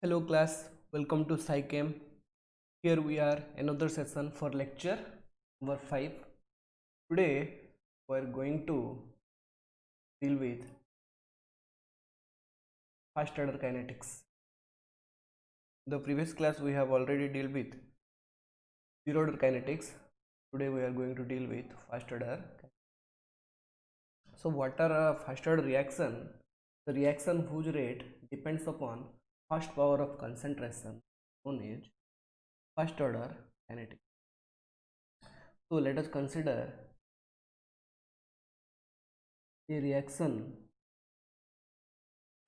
Hello class, welcome to SciChem. Here we are another session for lecture number 5. Today we are going to deal with first order kinetics. The previous class we have already dealt with zero order kinetics. Today we are going to deal with first order. So what are a first order reaction? The reaction whose rate depends upon first power of concentration known as first order kinetics. So let us consider a reaction.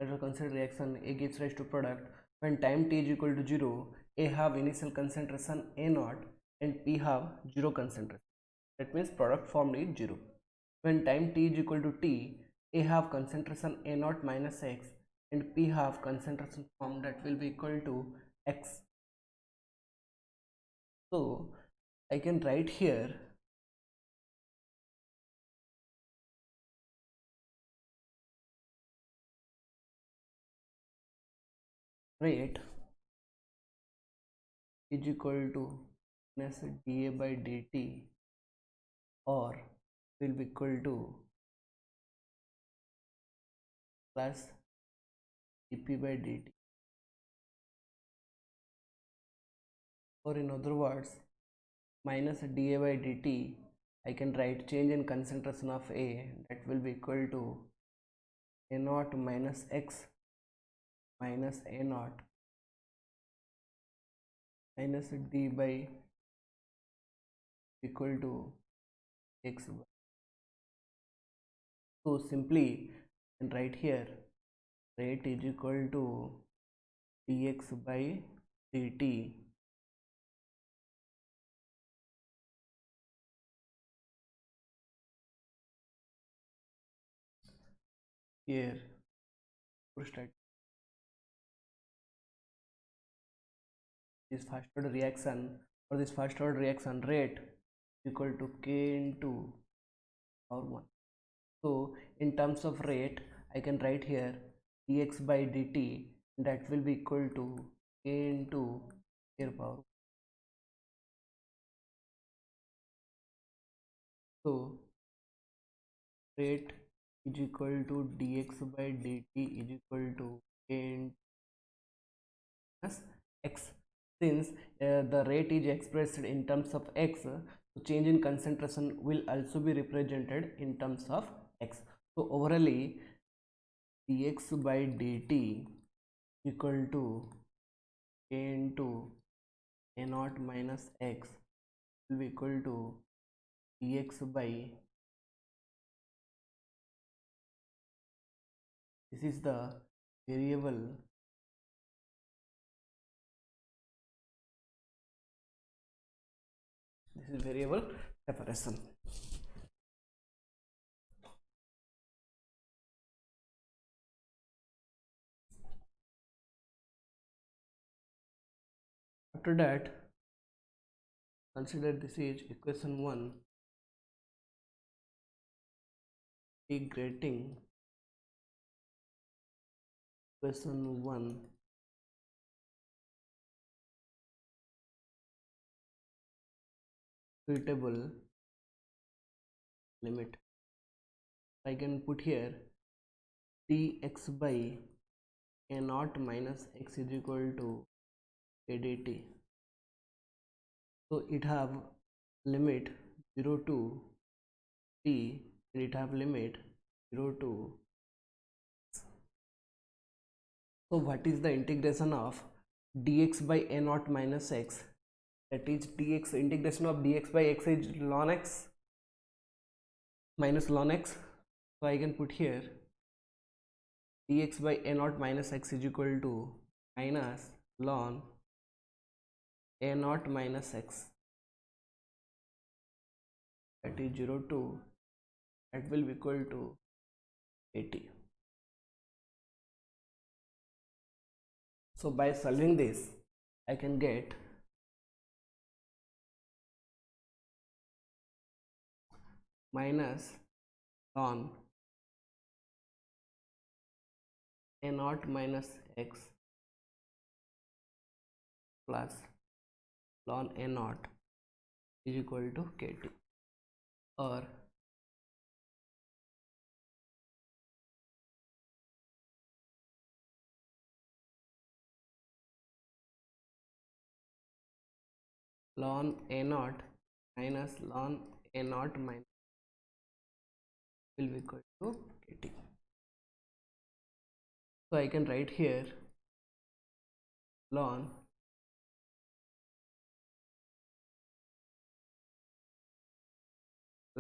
Let us consider reaction A gives rise to product when time t is equal to 0. A have initial concentration A naught and P have 0 concentration. That means product formed is 0. When time t is equal to t, A have concentration A naught minus x and P have concentration formed that will be equal to x. So I can write here rate is equal to minus dA by dt or will be equal to plus dp by dt, or in other words minus dA by dt. I can write change in concentration of A that will be equal to A naught minus x minus A naught minus d by equal to x. So simply I can write here rate is equal to dx by dt here. Start this first order reaction, or this first order reaction rate equal to k into power 1. So in terms of rate I can write here dx by dt that will be equal to k into k power 1. So rate is equal to dx by dt is equal to k into x. Since the rate is expressed in terms of x, so change in concentration will also be represented in terms of x. So overall dx by dt equal to k into a naught minus x will be equal to dx by, this is the variable, this is variable separation. After that consider this is equation 1 integrating equation 1 suitable limit. I can put here dx by a naught minus x is equal to a dt. So it have limit 0 to t and it have limit 0 to. So what is the integration of dx by a naught minus x? That is dx, integration of dx by x is ln x minus ln x. So I can put here dx by a naught minus x is equal to minus ln a naught minus x, that is 0 to, that will be equal to 80. So by solving this I can get minus ln a naught minus x plus ln a naught is equal to kt, or ln a naught minus ln a naught minus will be equal to kt. So I can write here ln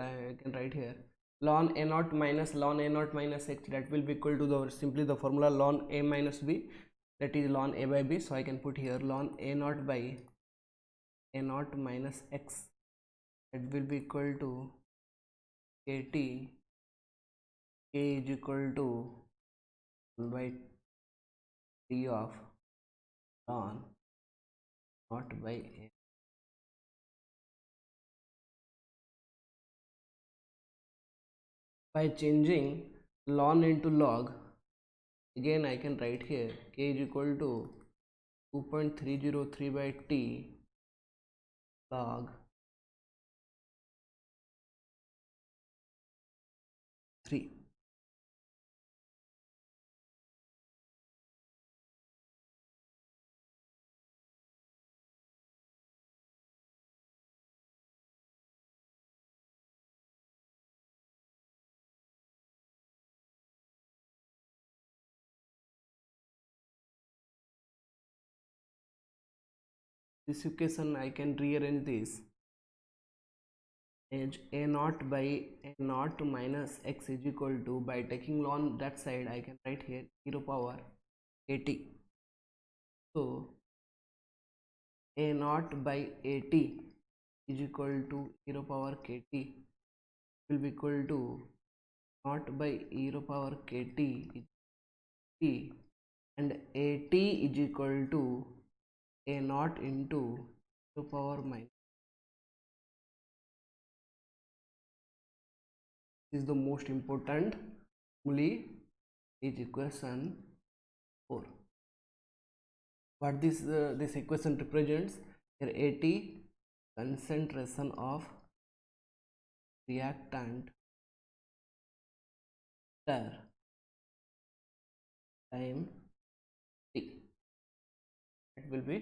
I can write here ln a naught minus ln a naught minus x, that will be equal to the simply the formula ln a minus b, that is ln a by b. So I can put here ln a naught by a naught minus x, that will be equal to kt, k is equal to 1 by t of ln naught by a. By changing ln into log, again I can write here k is equal to 2.303 by t log 3. This equation I can rearrange this as a naught by a naught minus x is equal to, by taking ln that side I can write here e to power at. So a naught by at is equal to e to power kt will be equal to naught by e to power kt is t, and at is equal to a naught into e to power minus. This is the most important only is equation 4. What this equation represents here, at concentration of reactant after time t, it will be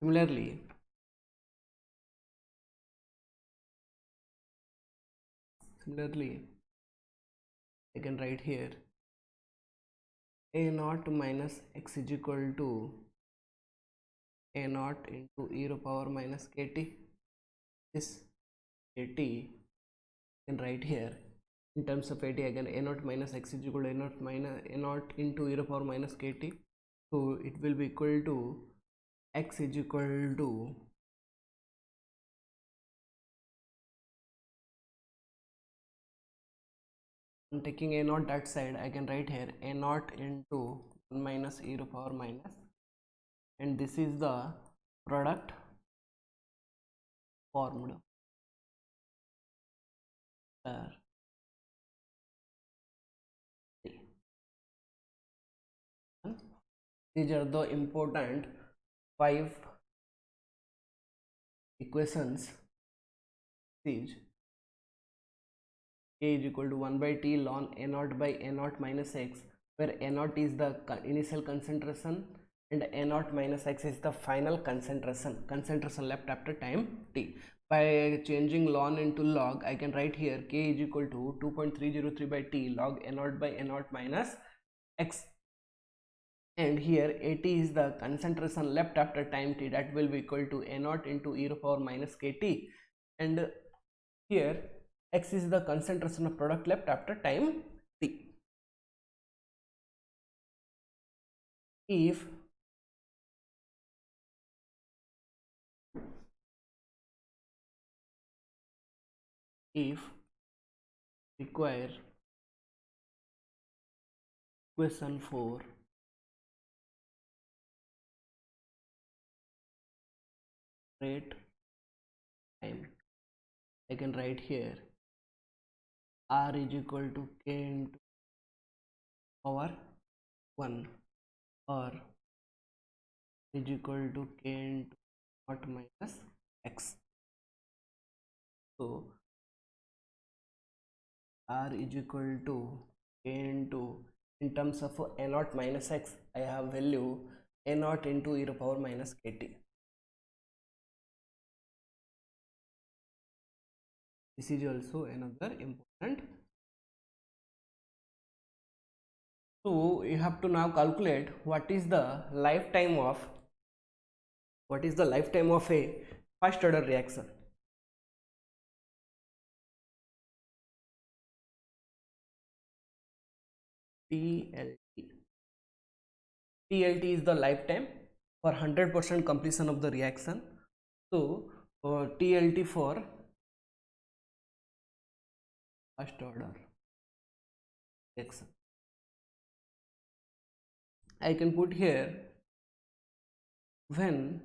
similarly I can write here a naught minus x is equal to a naught into e to power minus kt. This at can write here in terms of at, again a naught minus x is equal to a naught minus a naught into e to power minus kt. So it will be equal to x is equal to taking a naught that side I can write here a naught into 1 minus e to power minus, and this is the product formula. These are the important 5 equations. These k is equal to 1 by t ln a naught by a naught minus x, where a naught is the initial concentration and a naught minus x is the final concentration left after time t. By changing ln into log I can write here k is equal to 2.303 by t log a naught by a naught minus x, and here at is the concentration left after time t, that will be equal to a naught into e to power minus kt, and here x is the concentration of product left after time t. If require question 4 rate time, I can write here r is equal to k into power 1, or is equal to k into naught minus x. So r is equal to k into, in terms of a naught minus x, I have value a naught into e to the power minus kt. This is also another important. So you have to now calculate what is the lifetime of a first order reaction. TLT. TLT is the lifetime for 100% completion of the reaction. So TLT for first order reaction, I can put here when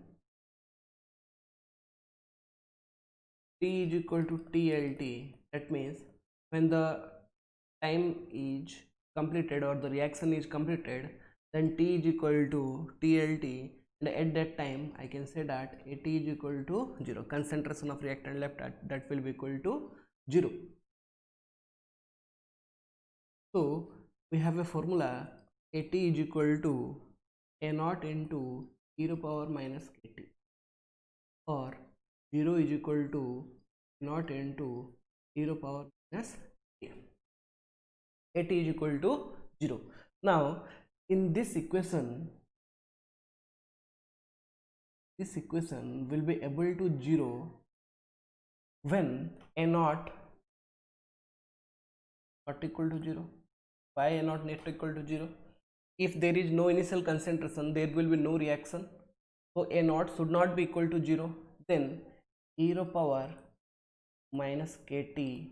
T is equal to TLT, that means when the time is completed or the reaction is completed, then T is equal to TLT, and at that time I can say that AT is equal to 0, concentration of reactant left at that will be equal to 0. So we have a formula, AT is equal to A naught into e to the power minus kt, or 0 is equal to naught into e to the power minus k. AT is equal to 0. Now in this equation will be able to 0 when a naught not equal to 0. Why a naught not equal to 0? If there is no initial concentration, there will be no reaction, so a naught should not be equal to 0. Then e to the power minus kt,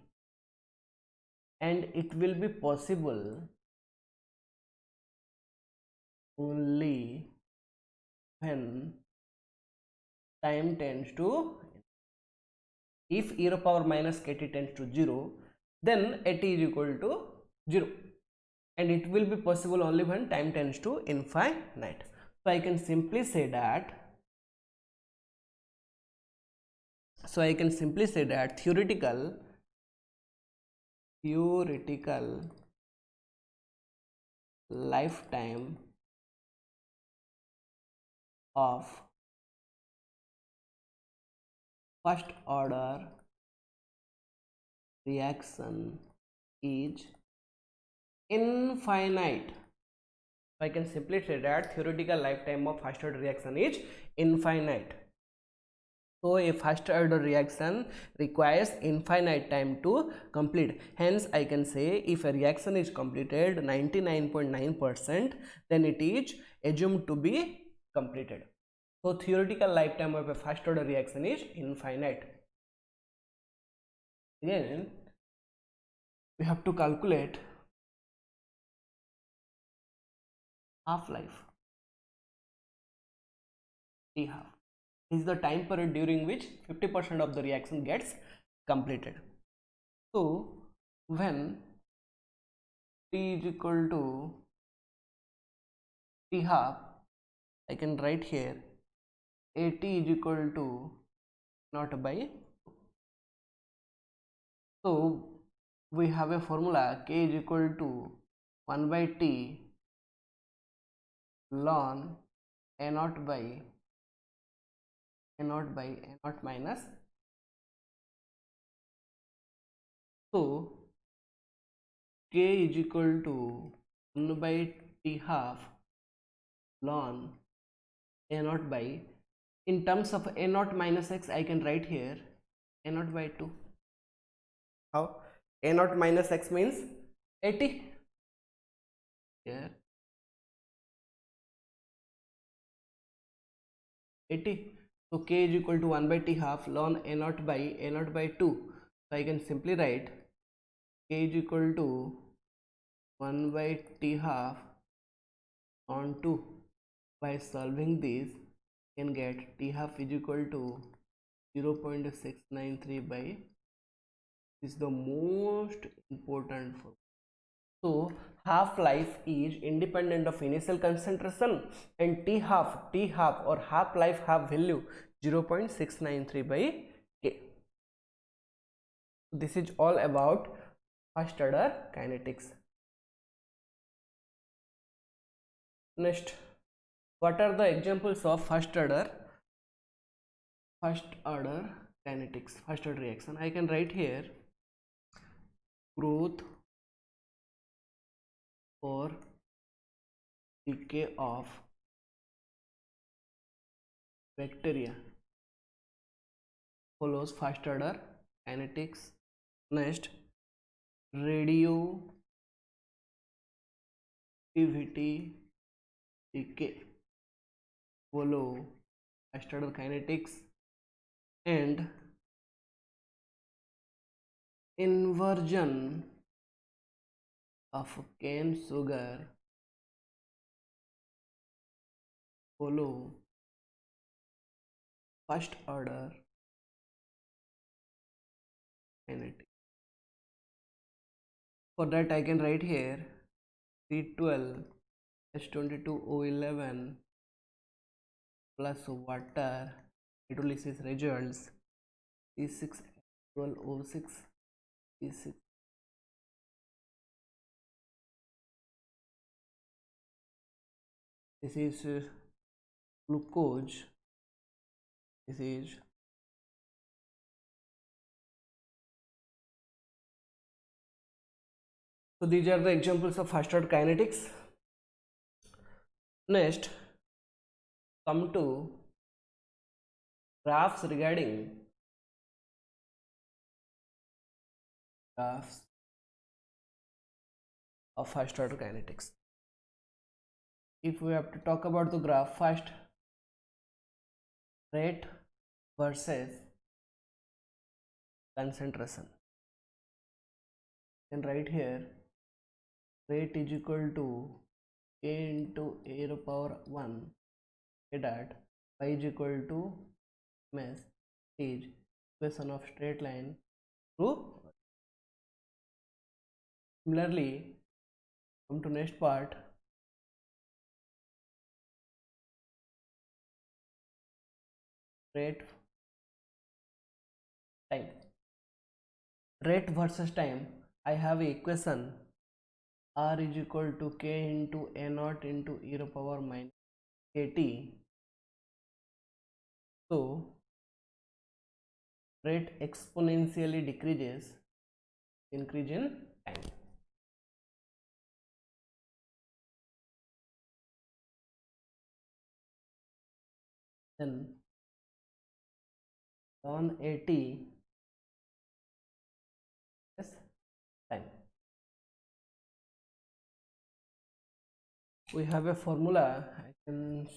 and it will be possible only when time tends to, if e to the power minus kt tends to 0, then at is equal to 0, and it will be possible only when time tends to infinite. So I can simply say that theoretical lifetime of first order reaction is infinite. So I can simply say that theoretical lifetime of first order reaction is infinite. So a first order reaction requires infinite time to complete. Hence I can say if a reaction is completed 99.9%, then it is assumed to be completed. So theoretical lifetime of a first order reaction is infinite. Again, we have to calculate half-life. T half is the time period during which 50% of the reaction gets completed. So when T is equal to T half, I can write here AT is equal to naught by. So we have a formula, K is equal to 1 by T ln A naught by A naught minus. So K is equal to 1 by T half ln A naught by, in terms of A naught minus x, I can write here A naught by 2. How? A naught minus x means 80. Here 80. So k is equal to 1 by t half ln A naught by 2. So I can simply write k is equal to 1 by t half on 2. By solving this, you can get t half is equal to 0.693 by, this is the most important formula. So half life is independent of initial concentration, and t half or half life have value 0.693 by k. This is all about first order kinetics. Next, what are the examples of first order kinetics, first order reaction? I can write here growth or decay of bacteria follows first order kinetics. Next, radioactivity decay follow first order kinetics, and inversion of cane sugar follow first order kinetics. For that I can write here C12 H22O11 plus water hydrolysis results C6H12O6 C6. This is glucose. This is so these are the examples of first order kinetics. Next, come to graphs regarding graphs of first order kinetics. If we have to talk about the graph, first rate versus concentration. And right here rate is equal to k into a to the power 1 that y is equal to ms is equation of straight line through. Similarly, come to next part. Rate time, rate versus time. I have a equation r is equal to k into a naught into e to the power minus kt. So rate exponentially decreases, increase in time. Then ln at is time. We have a formula. I can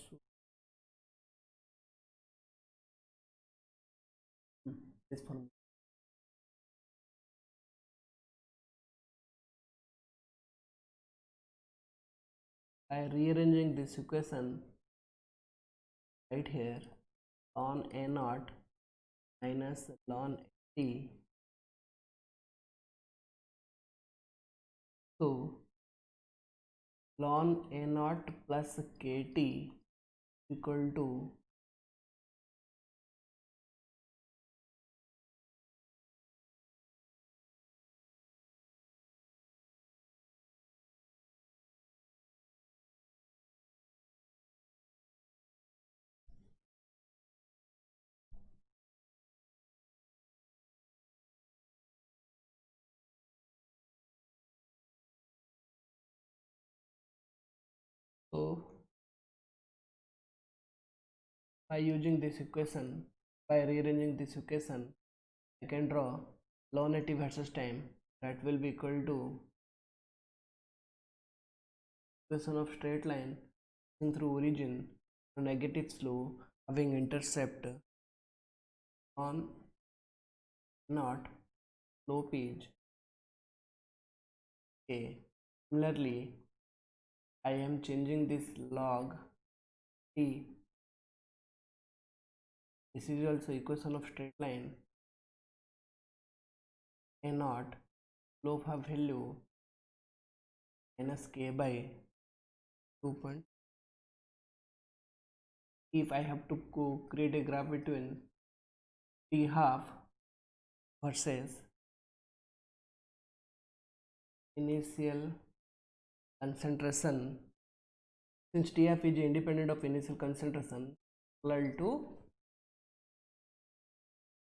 this formula. By rearranging this equation right here, ln a naught minus ln t. So ln a naught plus kt equal to so by using this equation, by rearranging this equation, I can draw ln at versus time. That will be equal to equation of straight line through origin to negative slope having intercept on naught slope is k. Similarly, I am changing this log t. This is also equation of straight line a naught slope have value minus k by 2 point. If I have to create a graph between t half versus initial concentration, since t half is independent of initial concentration, parallel to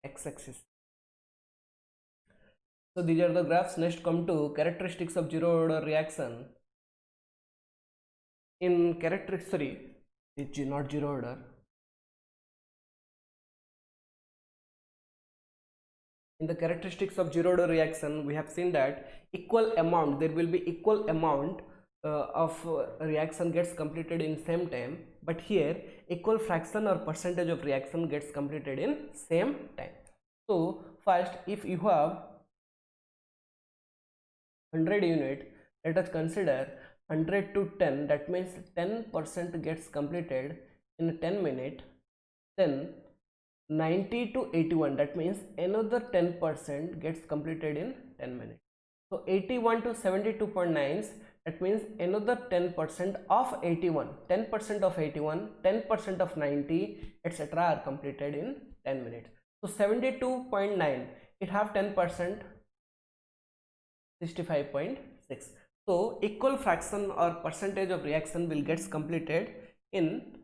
x-axis. So these are the graphs. Next come to characteristics of zero order reaction. In characteristics, sorry, it's not zero order. In the characteristics of zero order reaction, we have seen that equal amount, there will be equal amount of reaction gets completed in same time, but here equal fraction or percentage of reaction gets completed in same time. So first, if you have 100 unit, let us consider 100 to 10, that means 10% gets completed in 10 minutes. Then 90 to 81, that means another 10% gets completed in 10 minutes. So 81 to 72.9, that means another 10% of 81, 10% of 81, 10% of 90, etc. are completed in 10 minutes. So 72.9, it have 10%, 65.6. So equal fraction or percentage of reaction will gets completed in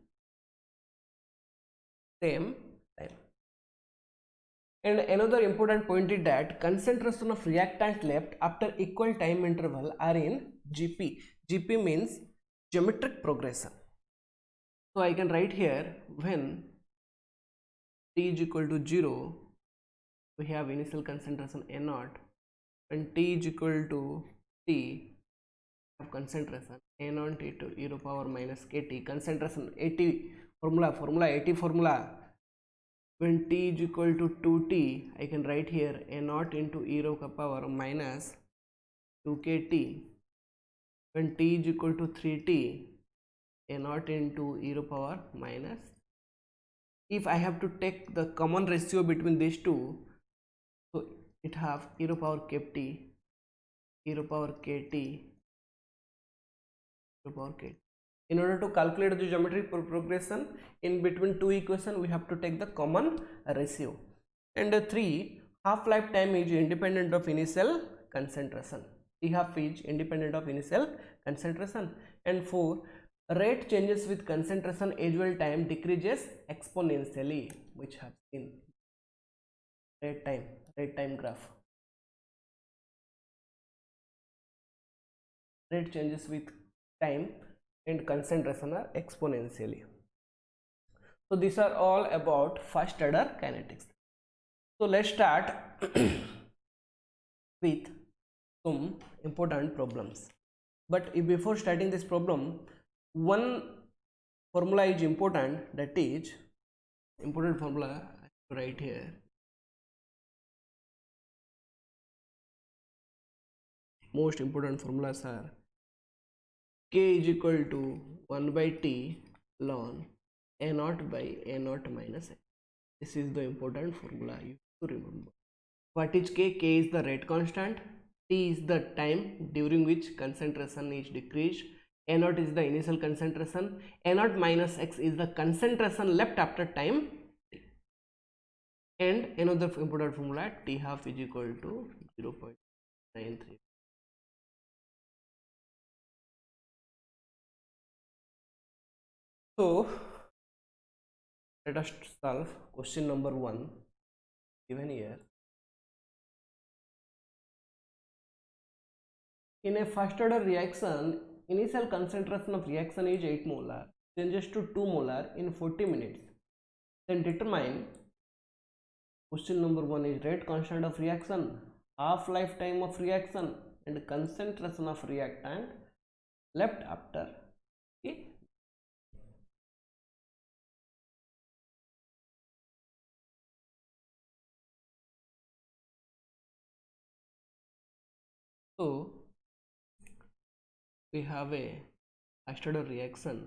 same time. And another important point is that concentration of reactant left after equal time interval are in GP. GP means geometric progression. So I can write here, when t is equal to 0, we have initial concentration A0. When t is equal to t, of concentration A0 t to e to power minus kt, concentration 80 formula 80 formula. When t is equal to 2t, I can write here A0 into e to the power minus 2kt. When t is equal to 3t, A0 into e to the power minus. If I have to take the common ratio between these two, so it have e to the power kt, e to the power kt, e to the power kt. In order to calculate the geometric progression in between two equations, we have to take the common ratio. And 3, half lifetime is independent of initial concentration. T half is independent of initial concentration. And 4, rate changes with concentration as well time decreases exponentially, which have seen rate time graph. Rate changes with time and concentration are exponentially. So these are all about first order kinetics. So let's start with some important problems. But before starting this problem, one formula is important, that is important formula right here. Most important formulas are k is equal to 1 by t ln a0 by a0 minus x. This is the important formula you have to remember. What is k? K is the rate constant, t is the time during which concentration is decreased, a0 is the initial concentration, a0 minus x is the concentration left after time, and another important formula, t half is equal to 0.93. So let us solve question number 1 given here. In a first order reaction, initial concentration of reaction is 8 molar, changes to 2 molar in 40 minutes. Then determine, question number 1 is rate constant of reaction, half lifetime of reaction, and concentration of reactant left after. Okay. So we have a first order reaction,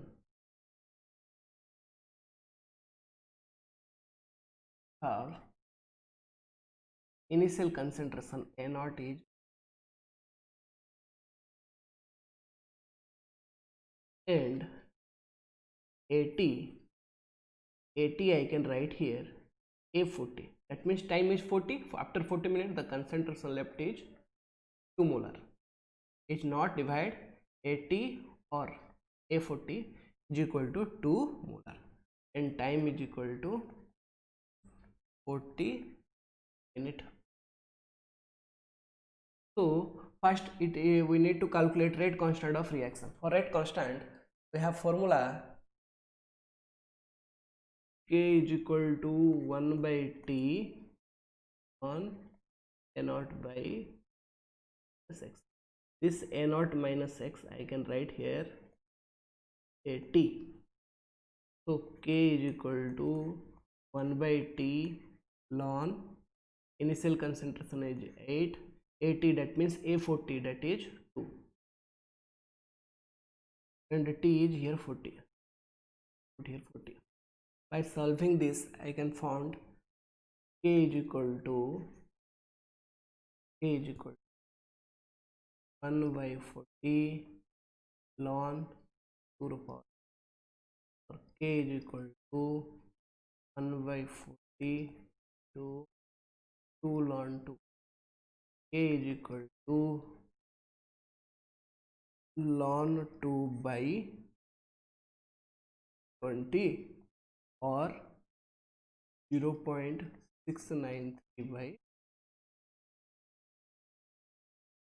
have initial concentration A0 is and AT I can write here A40. That means time is 40. After 40 minutes, the concentration left is 2 molar. It's not divide AT or A40 is equal to 2 molar, and time is equal to 40 minutes. So first we need to calculate rate constant of reaction. For rate constant, we have formula K is equal to 1 by T on A naught by x. This A naught minus x I can write here AT. So K is equal to 1 by T ln initial concentration is 8, AT that means A40 that is 2, and T is here 40. Put here 40. By solving this, I can find K is equal to 1 by 40 ln 2 to the power, or K is equal to 1 by 40 to 2 ln 2. K is equal to ln 2 by 20, or 0.693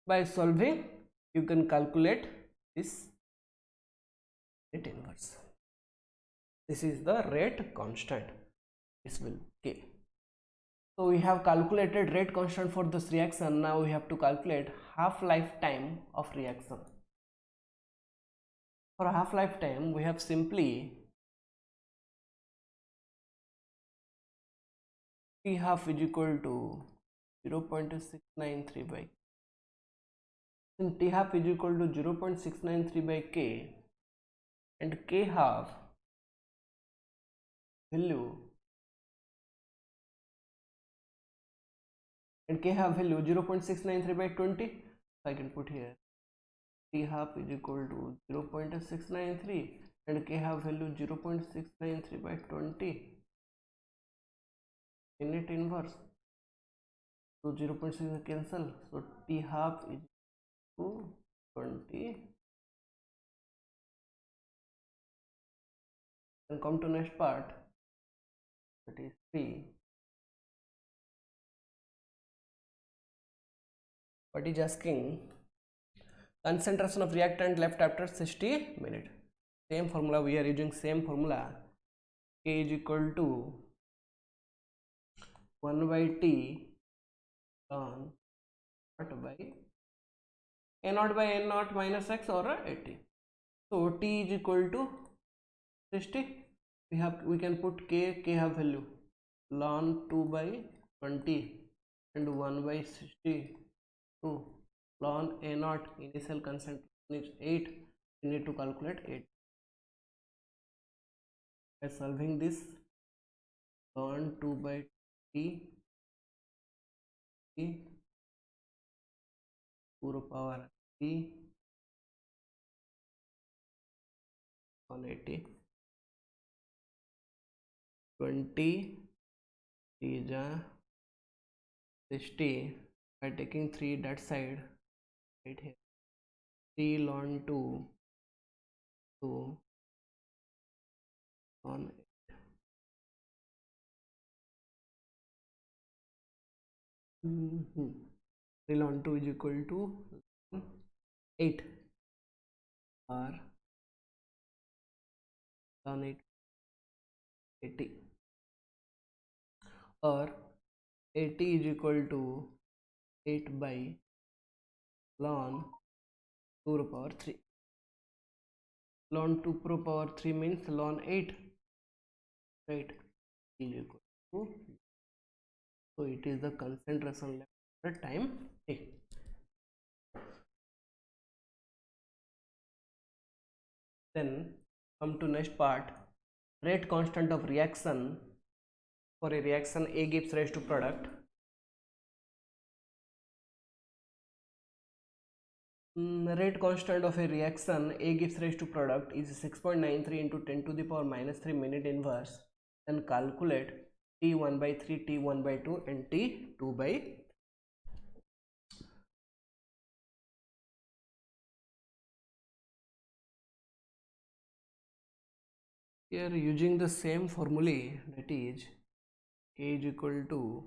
by solving you can calculate this rate inverse. This is the rate constant. This will K. So we have calculated rate constant for this reaction. Now we have to calculate half-life time of reaction. For half-life time, we have simply T half is equal to 0.693 by, since T half is equal to 0.693 by K, and K half value 0.693 by 20, so I can put here T half is equal to 0.693 and K half value 0.693 by 20 unit inverse. So 0.6 cancel, so T half is to 20, and come to next part, that is 3. What is asking? Concentration of reactant left after 60 minutes. Same formula we are using, same formula. K is equal to 1 by T ln what by A naught by N naught minus x or 80. So T is equal to 60. We can put K have value ln 2 by 20 and 1 by 62 ln A naught initial concentration is 8. We need to calculate 8. By solving this, ln 2 by T 2 to the power 3 on 80, 20 is 60. By taking 3 that side, right here, 3 ln 2 to on 3 ln 2 is equal to 8, or ln 8 80, or 80 is equal to 8 by ln 2 to the power 3. Ln 2 to the power 3 means ln 8, right, is equal to, so it is the concentration left at time A. Then come to next part, rate constant of reaction. For a reaction A gives rise to product, Rate constant of a reaction A gives rise to product is 6.93 into 10 to the power minus 3 minute inverse. Then calculate T1 by 3, T1 by 2 and T2 by 3. Here using the same formulae, that is K is equal to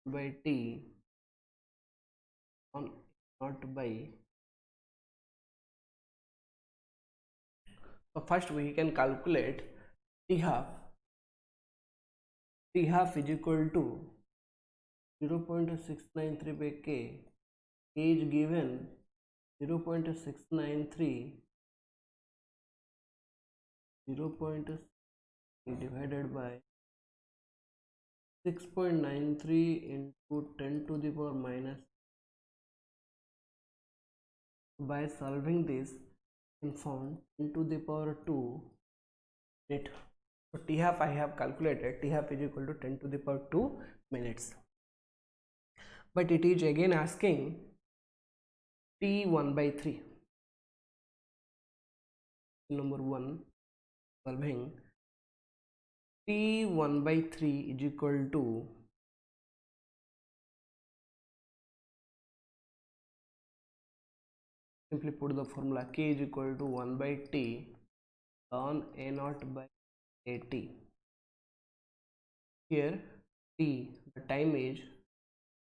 by T on not by. So first we can calculate T half. T half is equal to 0.693 by K. K is given 0.693, 0.6 divided by 6.93 into 10 to the power minus. By solving this, we found 10 to the power 2 minute. So T half I have calculated. T half is equal to 10 to the power 2 minutes. But it is again asking T1 by 3. Number 1, solving T1 by 3 is equal to simply put the formula K is equal to 1 by T ln A naught by AT. Here T, the time is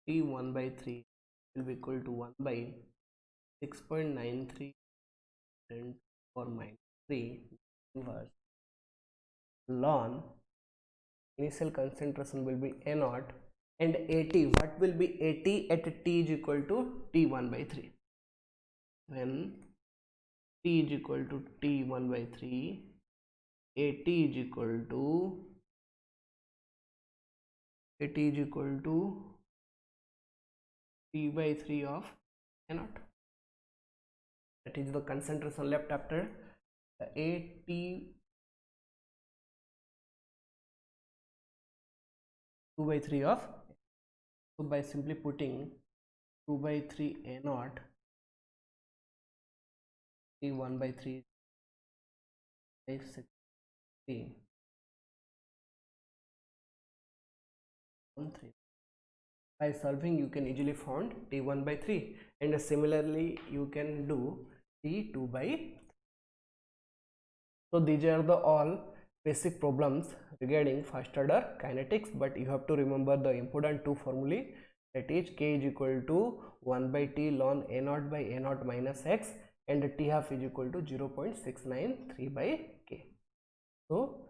T1 by 3 will be equal to 1 by 6.93 or minus 3 inverse ln initial concentration will be A naught and AT. What will be AT at T is equal to T1 by 3. When T is equal to T1 by 3, AT is equal to T by 3 of A naught. That is the concentration left after AT 2 by 3 of. So by simply putting 2 by 3 A naught, T1 by 3 by 60 on 3. By solving you can easily find T1 by 3 and similarly you can do T2 by 3. So these are the all basic problems regarding first order kinetics, but you have to remember the important two formulae, that is K is equal to 1 by T ln A naught by A naught minus X and T half is equal to 0.693 by K. So